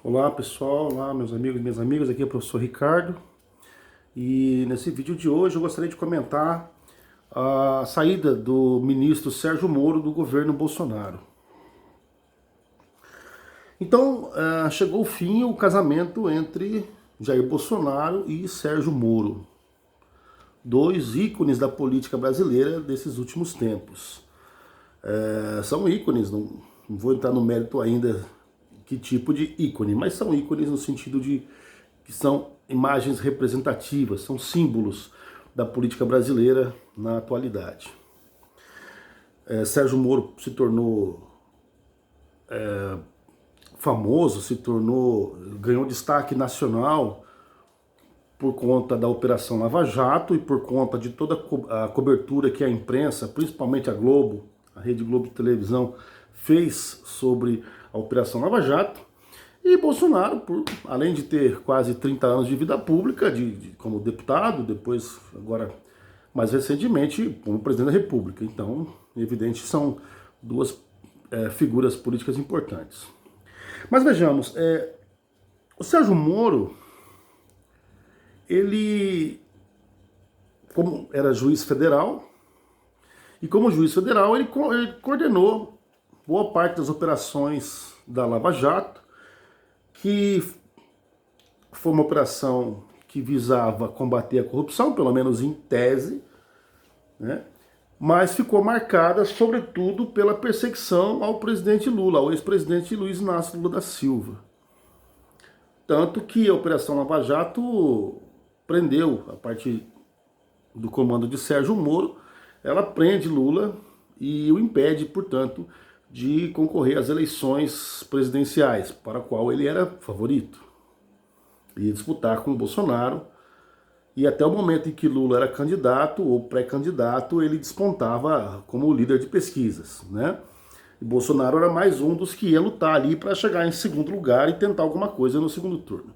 Olá pessoal, olá meus amigos e minhas amigas, aqui é o professor Ricardo e nesse vídeo de hoje eu gostaria de comentar a saída do ministro Sérgio Moro do governo Bolsonaro. Então, chegou o fim o casamento entre Jair Bolsonaro e Sérgio Moro, dois ícones da política brasileira desses últimos tempos. São ícones, não vou entrar no mérito ainda que tipo de ícone, mas são ícones no sentido de que são imagens representativas, são símbolos da política brasileira na atualidade. Sérgio Moro se tornou famoso, ganhou destaque nacional por conta da Operação Lava Jato e por conta de toda a cobertura que a imprensa, principalmente a Globo, a Rede Globo de televisão, fez sobre a Operação Lava Jato. E Bolsonaro, além de ter quase 30 anos de vida pública, como deputado, depois, agora, mais recentemente, como presidente da República. Então, evidente, são duas figuras políticas importantes. Mas vejamos, o Sérgio Moro, ele, como era juiz federal, e como juiz federal, ele coordenou boa parte das operações da Lava Jato, que foi uma operação que visava combater a corrupção, pelo menos em tese, né? Mas ficou marcada, sobretudo, pela perseguição ao presidente Lula, ao ex-presidente Luiz Inácio Lula da Silva. Tanto que a Operação Lava Jato prendeu, a partir do comando de Sérgio Moro, ela prende Lula e o impede, portanto, de concorrer às eleições presidenciais, para a qual ele era favorito. Ia disputar com o Bolsonaro, e até o momento em que Lula era candidato ou pré-candidato, ele despontava como líder de pesquisas, né? E Bolsonaro era mais um dos que ia lutar ali para chegar em segundo lugar e tentar alguma coisa no segundo turno.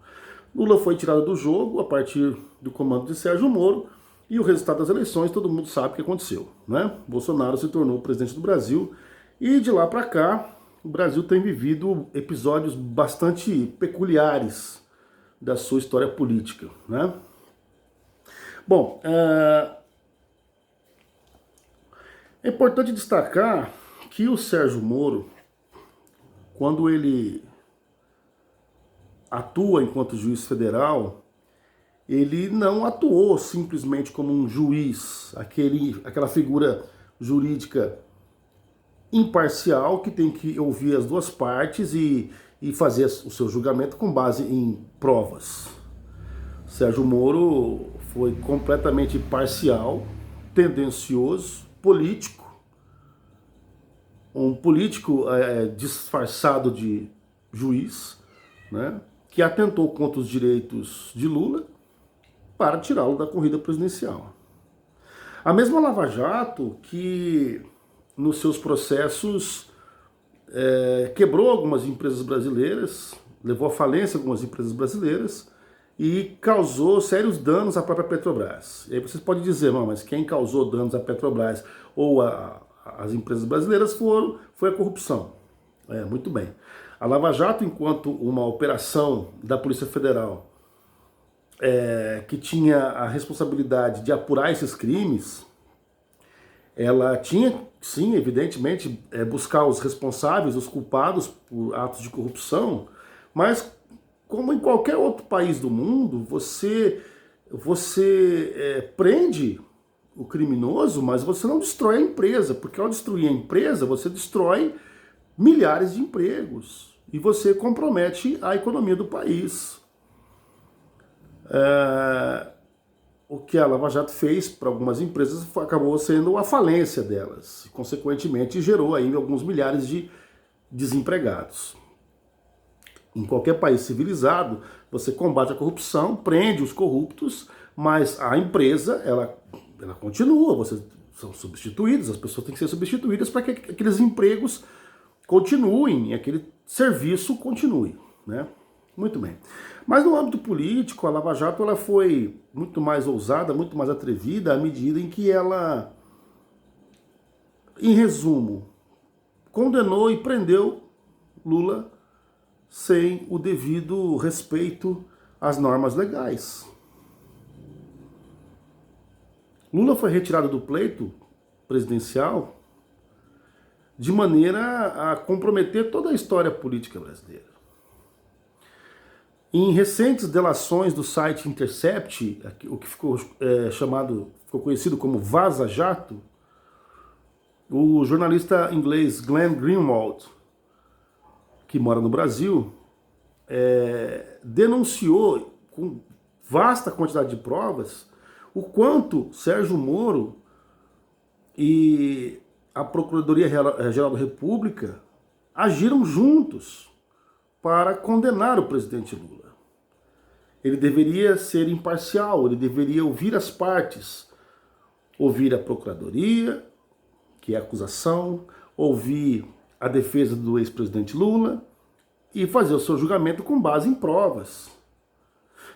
Lula foi tirado do jogo a partir do comando de Sérgio Moro, e o resultado das eleições todo mundo sabe o que aconteceu, né? Bolsonaro se tornou presidente do Brasil, e de lá para cá, o Brasil tem vivido episódios bastante peculiares da sua história política, né? Bom, é importante destacar que o Sérgio Moro, quando ele atua enquanto juiz federal, ele não atuou simplesmente como um juiz, aquela figura jurídica imparcial que tem que ouvir as duas partes e fazer o seu julgamento com base em provas. Sérgio Moro foi completamente parcial, tendencioso, político, um político disfarçado de juiz, né, que atentou contra os direitos de Lula para tirá-lo da corrida presidencial. A mesma Lava Jato que nos seus processos quebrou algumas empresas brasileiras, levou à falência algumas empresas brasileiras e causou sérios danos à própria Petrobras. E aí vocês podem dizer, não, mas quem causou danos à Petrobras ou às empresas brasileiras foi a corrupção. Muito bem. A Lava Jato, enquanto uma operação da Polícia Federal que tinha a responsabilidade de apurar esses crimes, ela tinha, sim, evidentemente, buscar os responsáveis, os culpados por atos de corrupção, mas como em qualquer outro país do mundo, você prende o criminoso, mas você não destrói a empresa, porque ao destruir a empresa, você destrói milhares de empregos e você compromete a economia do país. O que a Lava Jato fez para algumas empresas acabou sendo a falência delas, e, consequentemente, gerou aí alguns milhares de desempregados. Em qualquer país civilizado, você combate a corrupção, prende os corruptos, mas a empresa, ela continua, são substituídos, as pessoas têm que ser substituídas para que aqueles empregos continuem, aquele serviço continue, né? Muito bem. Mas no âmbito político, a Lava Jato ela foi muito mais ousada, muito mais atrevida, à medida em que ela, em resumo, condenou e prendeu Lula sem o devido respeito às normas legais. Lula foi retirado do pleito presidencial de maneira a comprometer toda a história política brasileira. Em recentes delações do site Intercept, o que ficou conhecido como Vaza Jato, o jornalista inglês Glenn Greenwald, que mora no Brasil, denunciou com vasta quantidade de provas o quanto Sérgio Moro e a Procuradoria-Geral da República agiram juntos para condenar o presidente Lula. Ele deveria ser imparcial, ele deveria ouvir as partes, ouvir a Procuradoria, que é a acusação, ouvir a defesa do ex-presidente Lula e fazer o seu julgamento com base em provas.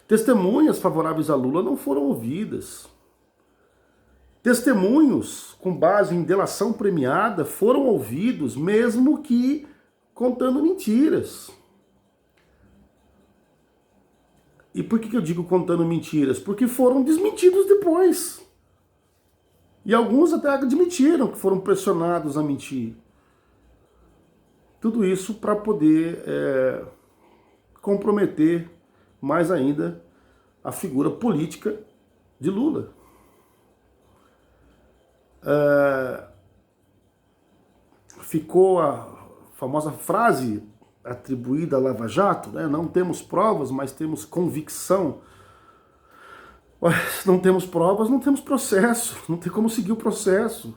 Testemunhas favoráveis a Lula não foram ouvidas. Testemunhos com base em delação premiada foram ouvidos, mesmo que contando mentiras. E por que eu digo contando mentiras? Porque foram desmentidos depois. E alguns até admitiram que foram pressionados a mentir. Tudo isso para poder comprometer mais ainda a figura política de Lula. Ficou a famosa frase atribuída à Lava Jato, né? Não temos provas, mas temos convicção. Se não temos provas, não temos processo, não tem como seguir o processo.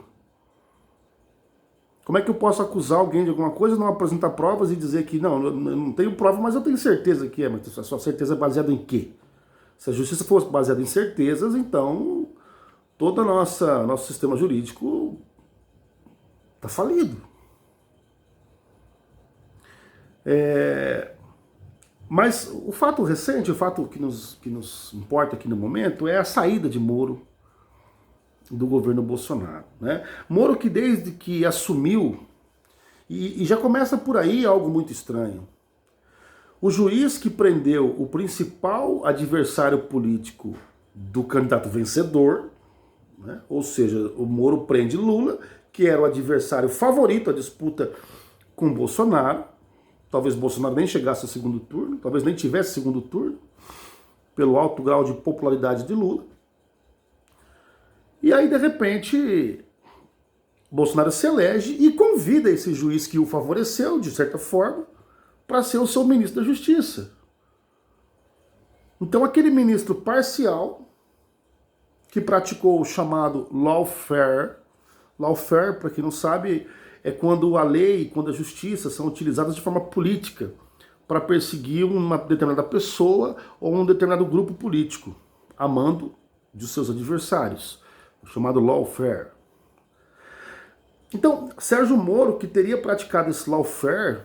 Como é que eu posso acusar alguém de alguma coisa, não apresentar provas e dizer que não, eu não tenho prova, mas eu tenho certeza que é? Mas a sua certeza é baseada em quê? Se a justiça fosse baseada em certezas, então todo nosso sistema jurídico está falido. Mas o fato recente, o fato que nos importa aqui no momento é a saída de Moro do governo Bolsonaro, né? Moro que desde que assumiu, e já começa por aí algo muito estranho, o juiz que prendeu o principal adversário político do candidato vencedor, né? Ou seja, o Moro prende Lula, que era o adversário favorito à disputa com Bolsonaro. Talvez Bolsonaro nem chegasse ao segundo turno, talvez nem tivesse segundo turno, pelo alto grau de popularidade de Lula. E aí, de repente, Bolsonaro se elege e convida esse juiz que o favoreceu, de certa forma, para ser o seu ministro da Justiça. Então, aquele ministro parcial, que praticou o chamado lawfare, para quem não sabe, é quando a lei, quando a justiça são utilizadas de forma política para perseguir uma determinada pessoa ou um determinado grupo político, a mando de seus adversários, o chamado lawfare. Então, Sérgio Moro, que teria praticado esse lawfare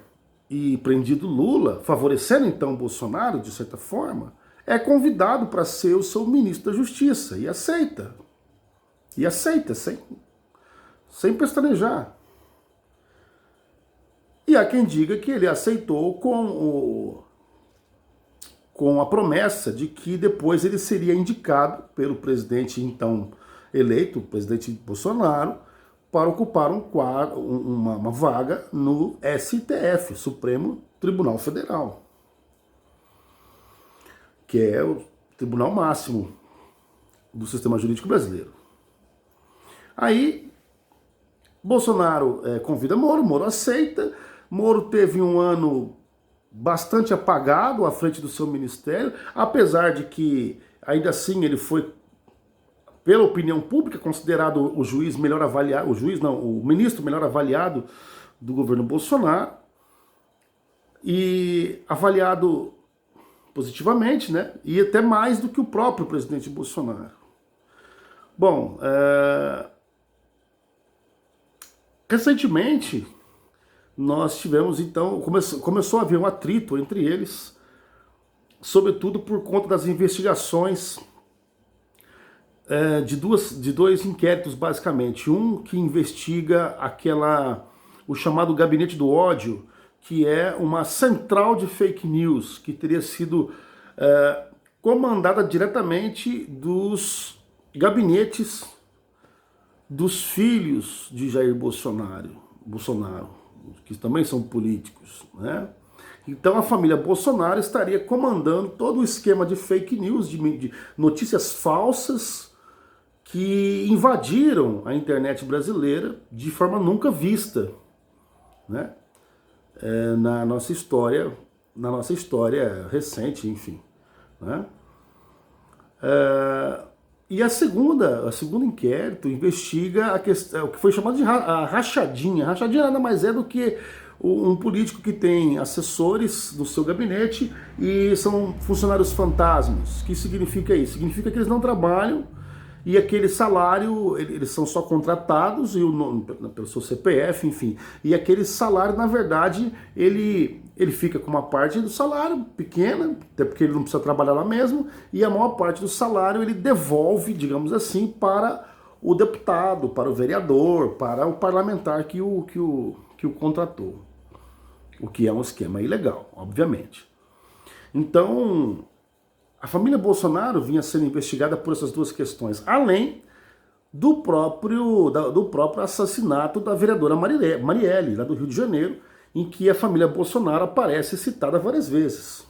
e prendido Lula, favorecendo então Bolsonaro, de certa forma, é convidado para ser o seu ministro da Justiça e aceita. E aceita, sem pestanejar. E há quem diga que ele aceitou com a promessa de que depois ele seria indicado pelo presidente então eleito, o presidente Bolsonaro, para ocupar uma vaga no STF, Supremo Tribunal Federal, que é o tribunal máximo do sistema jurídico brasileiro. Aí, Bolsonaro convida Moro, Moro aceita. Moro teve um ano bastante apagado à frente do seu ministério, apesar de que, ainda assim, ele foi, pela opinião pública, considerado o juiz melhor avaliado, o ministro melhor avaliado do governo Bolsonaro, e avaliado positivamente, né? E até mais do que o próprio presidente Bolsonaro. Bom, recentemente nós tivemos então, começou a haver um atrito entre eles, sobretudo por conta das investigações de dois inquéritos, basicamente. Um que investiga o chamado Gabinete do Ódio, que é uma central de fake news, que teria sido comandada diretamente dos gabinetes dos filhos de Jair Bolsonaro, que também são políticos, né? Então a família Bolsonaro estaria comandando todo o esquema de fake news, de notícias falsas que invadiram a internet brasileira de forma nunca vista, né? Na nossa história recente, enfim, né? E a segunda inquérito investiga a questão, o que foi chamado de a rachadinha. A rachadinha nada mais é do que um político que tem assessores no seu gabinete e são funcionários fantasmas. O que significa isso? Significa que eles não trabalham e aquele salário, eles são só contratados e pelo seu CPF, enfim. E aquele salário, na verdade, ele fica com uma parte do salário pequena, até porque ele não precisa trabalhar lá mesmo, e a maior parte do salário ele devolve, digamos assim, para o deputado, para o vereador, para o parlamentar que o contratou. O que é um esquema ilegal, obviamente. Então, a família Bolsonaro vinha sendo investigada por essas duas questões, além do próprio assassinato da vereadora Marielle, lá do Rio de Janeiro, em que a família Bolsonaro aparece citada várias vezes.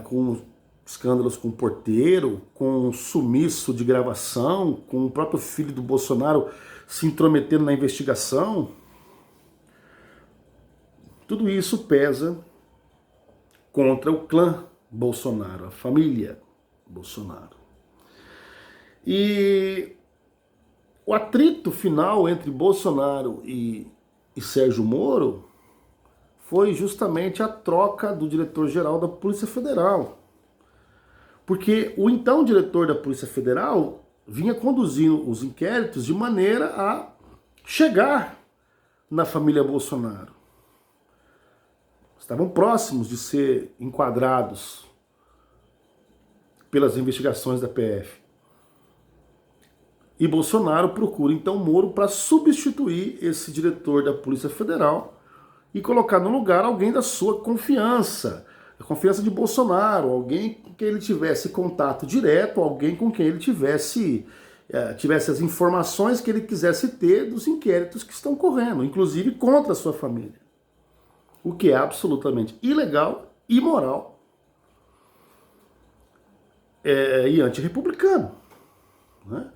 Com escândalos com porteiro, com sumiço de gravação, com o próprio filho do Bolsonaro se intrometendo na investigação. Tudo isso pesa contra o clã Bolsonaro, a família Bolsonaro. E o atrito final entre Bolsonaro e Sérgio Moro foi justamente a troca do diretor-geral da Polícia Federal. Porque o então diretor da Polícia Federal vinha conduzindo os inquéritos de maneira a chegar na família Bolsonaro. Estavam próximos de ser enquadrados pelas investigações da PF. E Bolsonaro procura então Moro para substituir esse diretor da Polícia Federal e colocar no lugar alguém da sua confiança, a confiança de Bolsonaro, alguém com quem ele tivesse contato direto, alguém com quem ele tivesse as informações que ele quisesse ter dos inquéritos que estão correndo, inclusive contra a sua família. O que é absolutamente ilegal, imoral e antirrepublicano, né?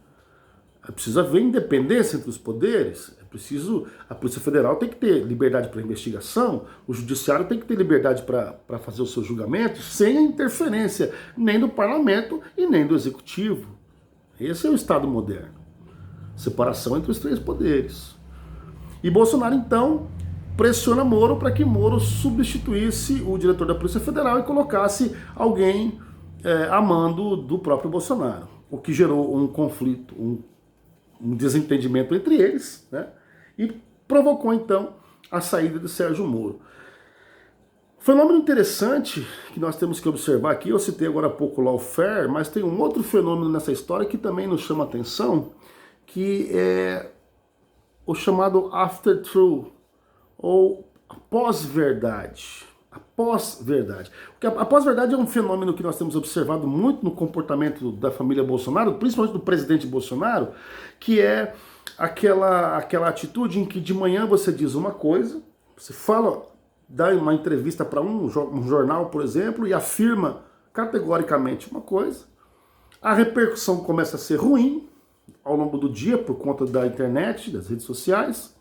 É preciso haver independência entre os poderes, a Polícia Federal tem que ter liberdade para investigação, o Judiciário tem que ter liberdade para fazer os seus julgamentos, sem a interferência nem do Parlamento e nem do Executivo. Esse é o Estado moderno. Separação entre os três poderes. E Bolsonaro, então, pressiona Moro para que Moro substituísse o diretor da Polícia Federal e colocasse alguém a mando do próprio Bolsonaro, o que gerou um conflito, um desentendimento entre eles, né? E provocou então a saída de Sérgio Moro. Fenômeno interessante que nós temos que observar aqui, eu citei agora há pouco o lawfare, mas tem um outro fenômeno nessa história que também nos chama a atenção, que é o chamado after-truth, ou a pós-verdade. A pós-verdade. A pós-verdade é um fenômeno que nós temos observado muito no comportamento da família Bolsonaro, principalmente do presidente Bolsonaro, que é aquela atitude em que de manhã você diz uma coisa, você dá uma entrevista para um jornal, por exemplo, e afirma categoricamente uma coisa, a repercussão começa a ser ruim ao longo do dia por conta da internet, das redes sociais,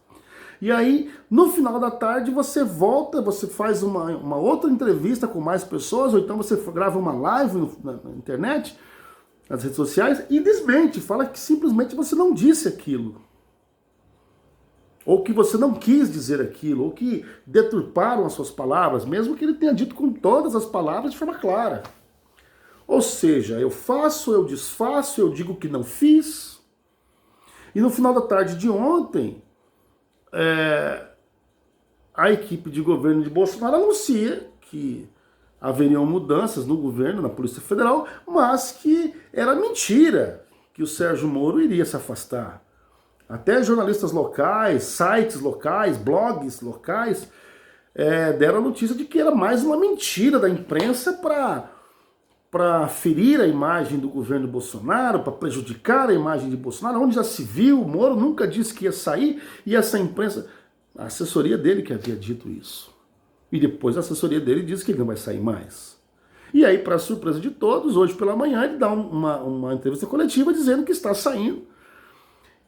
e aí, no final da tarde, você volta, você faz uma outra entrevista com mais pessoas, ou então você grava uma live na internet, nas redes sociais, e desmente, fala que simplesmente você não disse aquilo. Ou que você não quis dizer aquilo, ou que deturparam as suas palavras, mesmo que ele tenha dito com todas as palavras de forma clara. Ou seja, eu faço, eu desfaço, eu digo que não fiz, e no final da tarde de ontem, a equipe de governo de Bolsonaro anuncia que haveriam mudanças no governo, na Polícia Federal, mas que era mentira que o Sérgio Moro iria se afastar. Até jornalistas locais, sites locais, blogs locais, deram a notícia de que era mais uma mentira da imprensa para ferir a imagem do governo Bolsonaro, para prejudicar a imagem de Bolsonaro, onde já se viu, o Moro nunca disse que ia sair, e essa imprensa, a assessoria dele que havia dito isso. E depois a assessoria dele disse que ele não vai sair mais. E aí, para surpresa de todos, hoje pela manhã ele dá uma entrevista coletiva dizendo que está saindo.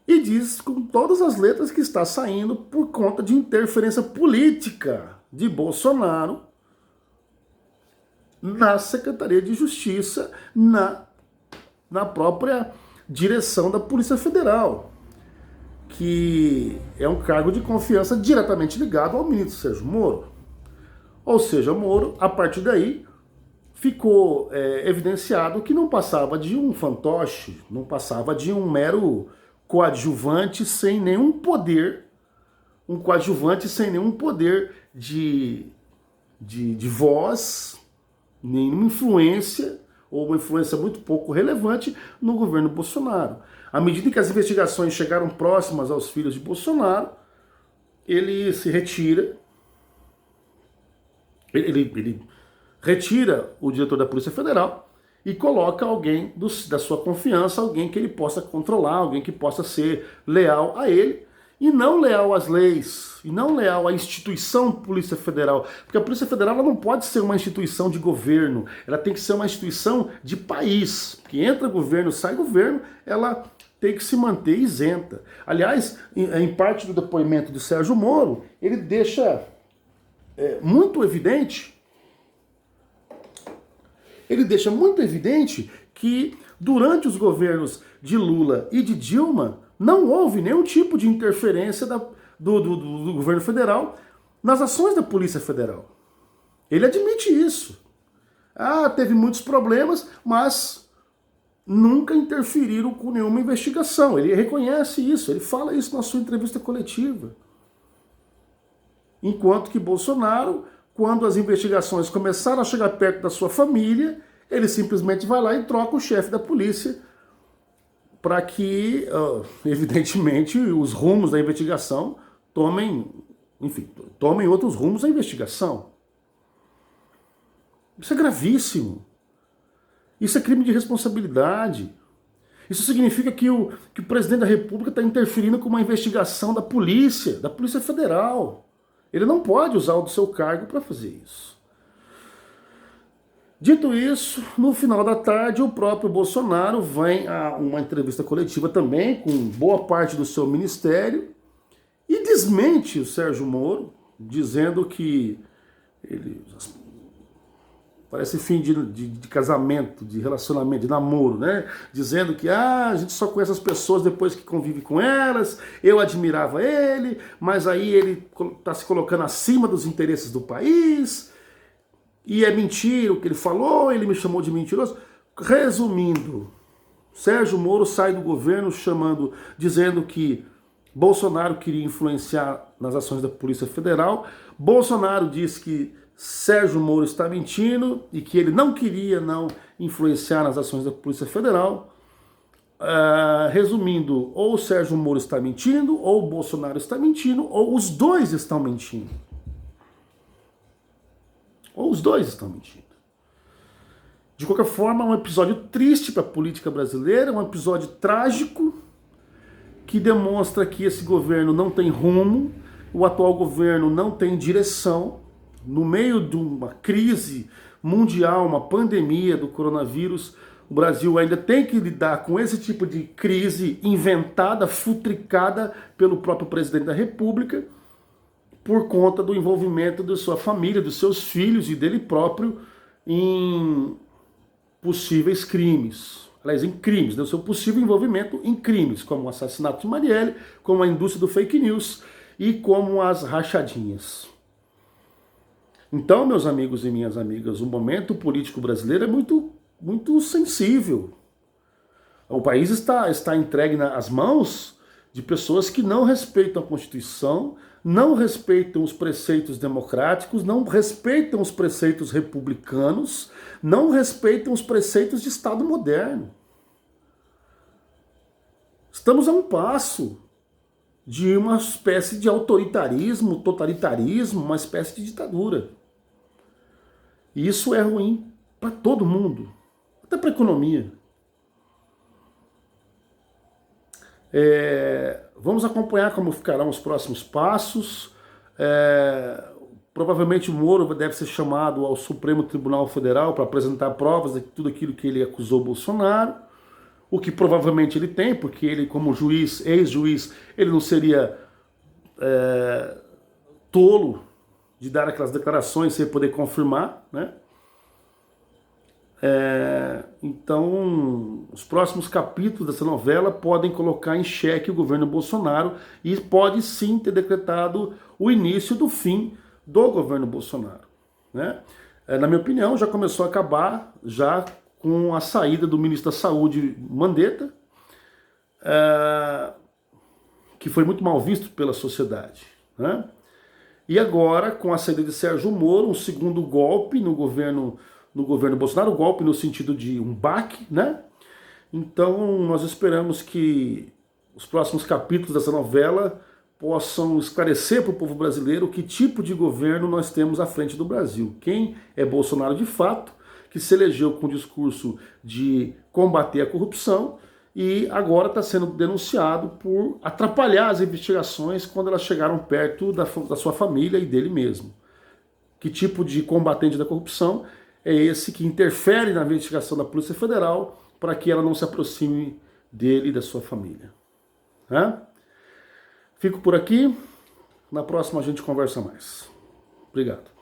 E diz com todas as letras que está saindo por conta de interferência política de Bolsonaro na Secretaria de Justiça, na própria direção da Polícia Federal, que é um cargo de confiança diretamente ligado ao ministro Sérgio Moro. Ou seja, Moro, a partir daí, ficou evidenciado que não passava de um fantoche, não passava de um mero coadjuvante sem nenhum poder, um coadjuvante sem nenhum poder de voz, nenhuma influência, ou uma influência muito pouco relevante no governo Bolsonaro. À medida que as investigações chegaram próximas aos filhos de Bolsonaro, ele se retira, ele retira o diretor da Polícia Federal e coloca alguém da sua confiança, alguém que ele possa controlar, alguém que possa ser leal a ele, e não leal às leis, e não leal à instituição Polícia Federal. Porque a Polícia Federal ela não pode ser uma instituição de governo, ela tem que ser uma instituição de país. Que entra governo, sai governo, ela tem que se manter isenta. Aliás, em parte do depoimento de Sérgio Moro, ele deixa muito evidente que durante os governos de Lula e de Dilma não houve nenhum tipo de interferência do governo federal nas ações da Polícia Federal. Ele admite isso. Teve muitos problemas, mas nunca interferiram com nenhuma investigação. Ele reconhece isso, ele fala isso na sua entrevista coletiva. Enquanto que Bolsonaro, quando as investigações começaram a chegar perto da sua família, ele simplesmente vai lá e troca o chefe da polícia para que, evidentemente, os rumos da investigação tomem outros rumos da investigação. Isso é gravíssimo. Isso é crime de responsabilidade. Isso significa que o presidente da República está interferindo com uma investigação da Polícia Federal. Ele não pode usar o seu cargo para fazer isso. Dito isso, no final da tarde, o próprio Bolsonaro vem a uma entrevista coletiva também, com boa parte do seu ministério, e desmente o Sérgio Moro, dizendo que ele parece fim de casamento, de relacionamento, de namoro, né? Dizendo que a gente só conhece as pessoas depois que convive com elas, eu admirava ele, mas aí ele está se colocando acima dos interesses do país, e é mentira o que ele falou, ele me chamou de mentiroso. Resumindo, Sérgio Moro sai do governo dizendo que Bolsonaro queria influenciar nas ações da Polícia Federal. Bolsonaro diz que Sérgio Moro está mentindo e que ele não queria influenciar nas ações da Polícia Federal. Resumindo, ou o Sérgio Moro está mentindo, ou o Bolsonaro está mentindo, ou os dois estão mentindo. Ou os dois estão mentindo. De qualquer forma, é um episódio triste para a política brasileira, um episódio trágico, que demonstra que esse governo não tem rumo, o atual governo não tem direção. No meio de uma crise mundial, uma pandemia do coronavírus, o Brasil ainda tem que lidar com esse tipo de crise inventada, futricada pelo próprio presidente da República, por conta do envolvimento da sua família, dos seus filhos e dele próprio em possíveis crimes. Aliás, em crimes, do seu possível envolvimento em crimes, como o assassinato de Marielle, como a indústria do fake news e como as rachadinhas. Então, meus amigos e minhas amigas, o momento político brasileiro é muito, muito sensível. O país está entregue às mãos de pessoas que não respeitam a Constituição, não respeitam os preceitos democráticos, não respeitam os preceitos republicanos, não respeitam os preceitos de Estado moderno. Estamos a um passo de uma espécie de autoritarismo, totalitarismo, uma espécie de ditadura. E isso é ruim para todo mundo, até para a economia. Vamos acompanhar como ficarão os próximos passos. Provavelmente o Moro deve ser chamado ao Supremo Tribunal Federal para apresentar provas de tudo aquilo que ele acusou Bolsonaro, o que provavelmente ele tem, porque ele, como juiz, ex-juiz, ele não seria tolo de dar aquelas declarações sem poder confirmar, né? Então, os próximos capítulos dessa novela podem colocar em xeque o governo Bolsonaro e pode sim ter decretado o início do fim do governo Bolsonaro, né? Na minha opinião, já começou a acabar já com a saída do ministro da Saúde, Mandetta, que foi muito mal visto pela sociedade, né? E agora, com a saída de Sérgio Moro, um segundo golpe no governo Bolsonaro, golpe no sentido de um baque, né? Então, nós esperamos que os próximos capítulos dessa novela possam esclarecer para o povo brasileiro que tipo de governo nós temos à frente do Brasil. Quem é Bolsonaro de fato, que se elegeu com o discurso de combater a corrupção e agora está sendo denunciado por atrapalhar as investigações quando elas chegaram perto da sua família e dele mesmo. Que tipo de combatente da corrupção é esse que interfere na investigação da Polícia Federal para que ela não se aproxime dele e da sua família? Fico por aqui. Na próxima a gente conversa mais. Obrigado.